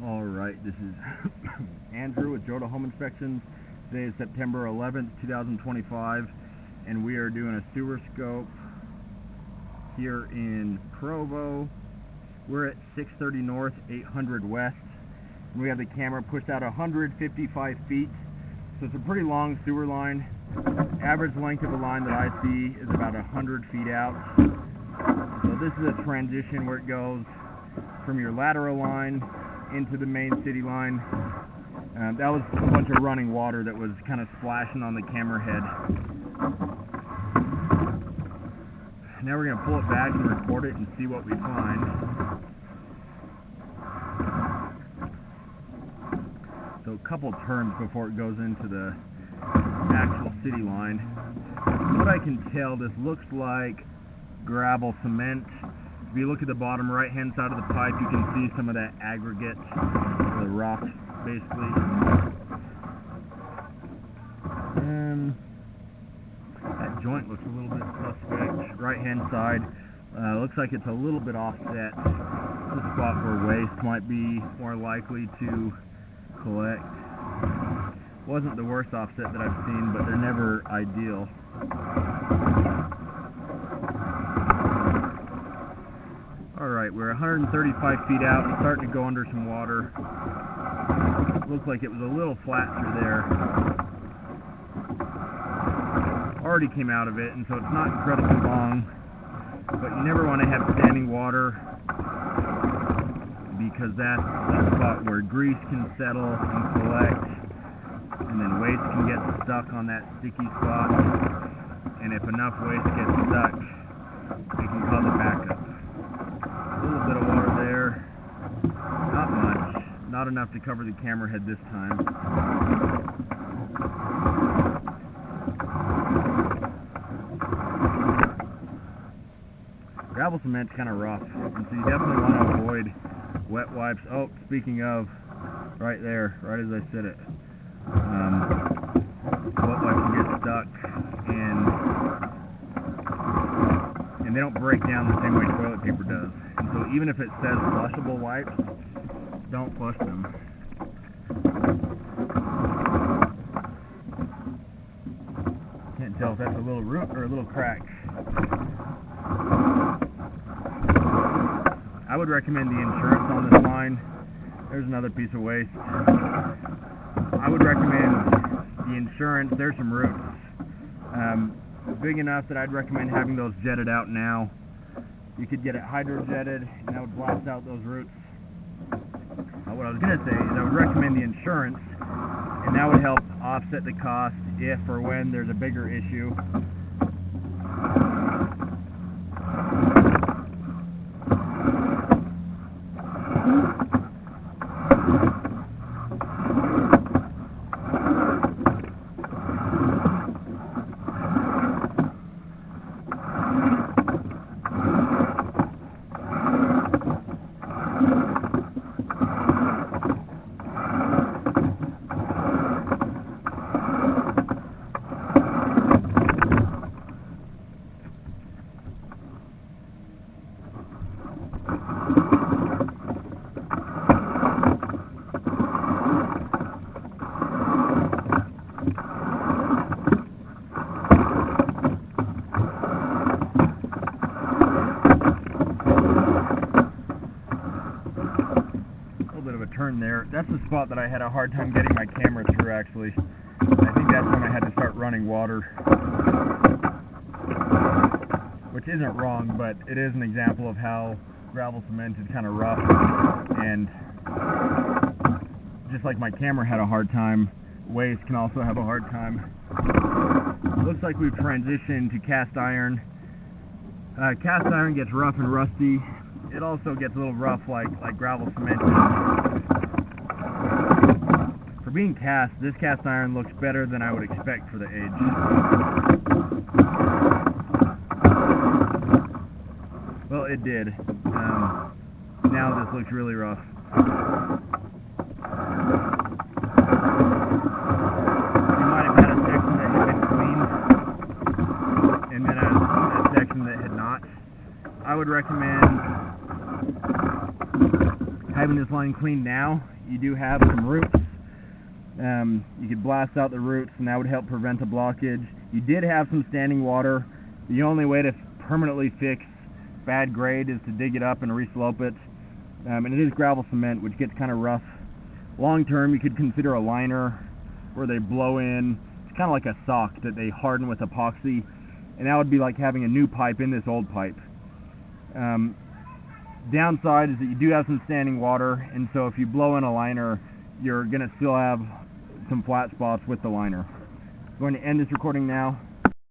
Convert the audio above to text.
Alright, this is Andrew with Joda Home Inspections. Today is September 11th, 2025, and we are doing a sewer scope here in Provo. We're at 630 North, 800 West. We have the camera pushed out 155 feet, so it's a pretty long sewer line. Average length of a line that I see is about 100 feet out. So this is a transition where it goes from your lateral line into the main city line. That was a bunch of running water that was kind of splashing on the camera head. Now we're going to pull it back and record it and see what we find. So a couple turns before it goes into the actual city line. From what I can tell, this looks like gravel cement. If you look at the bottom right hand side of the pipe, you can see some of that aggregate, the rock basically. That joint looks a little bit suspect. Right hand side looks like it's a little bit offset. It's a spot where waste might be more likely to collect. Wasn't the worst offset that I've seen, but they're never ideal. Alright, we're 135 feet out, starting to go under some water. Looks like it was a little flat through there. Already came out of it, and so it's not incredibly long, but you never want to have standing water because that's a spot where grease can settle and collect, and then waste can get stuck on that sticky spot, and if enough waste gets stuck, it can cause a backup. A little bit of water there, not much, not enough to cover the camera head this time. Gravel cement's kind of rough, and so you definitely want to avoid wet wipes. Oh, speaking of, right there, right as I said it, wet wipes will get stuck, and they don't break down the same way toilet paper does. And so even if it says flushable wipes, don't flush them. Can't tell if that's a little root or a little crack. I would recommend the insurance on this line. There's another piece of waste. I would recommend the insurance. There's some roots. Big enough that I'd recommend having those jetted out now. You could get it hydro-jetted, and that would blast out those roots. What I was going to say is I would recommend the insurance, and that would help offset the cost if or when there's a bigger issue. Turn there. That's the spot that I had a hard time getting my camera through, actually. I think that's when I had to start running water. Which isn't wrong, but it is an example of how gravel cement is kind of rough. And just like my camera had a hard time, waste can also have a hard time. Looks like we've transitioned to cast iron. Cast iron gets rough and rusty. It also gets a little rough like gravel cement. For being cast, this cast iron looks better than I would expect for the age. Well, it did. Now this looks really rough. You might have had a section that had been cleaned, and then a section that had not. I would recommend having this line cleaned now you do have some roots. You could blast out the roots and that would help prevent a blockage. You did have some standing water. The only way to permanently fix bad grade is to dig it up and reslope it. And it is gravel cement, which gets kind of rough. Long term, you could consider a liner where they blow in. It's kind of like a sock that they harden with epoxy, and that would be like having a new pipe in this old pipe. Downside is that you do have some standing water, and so if you blow in a liner, you're going to still have some flat spots with the liner. I'm going to end this recording now.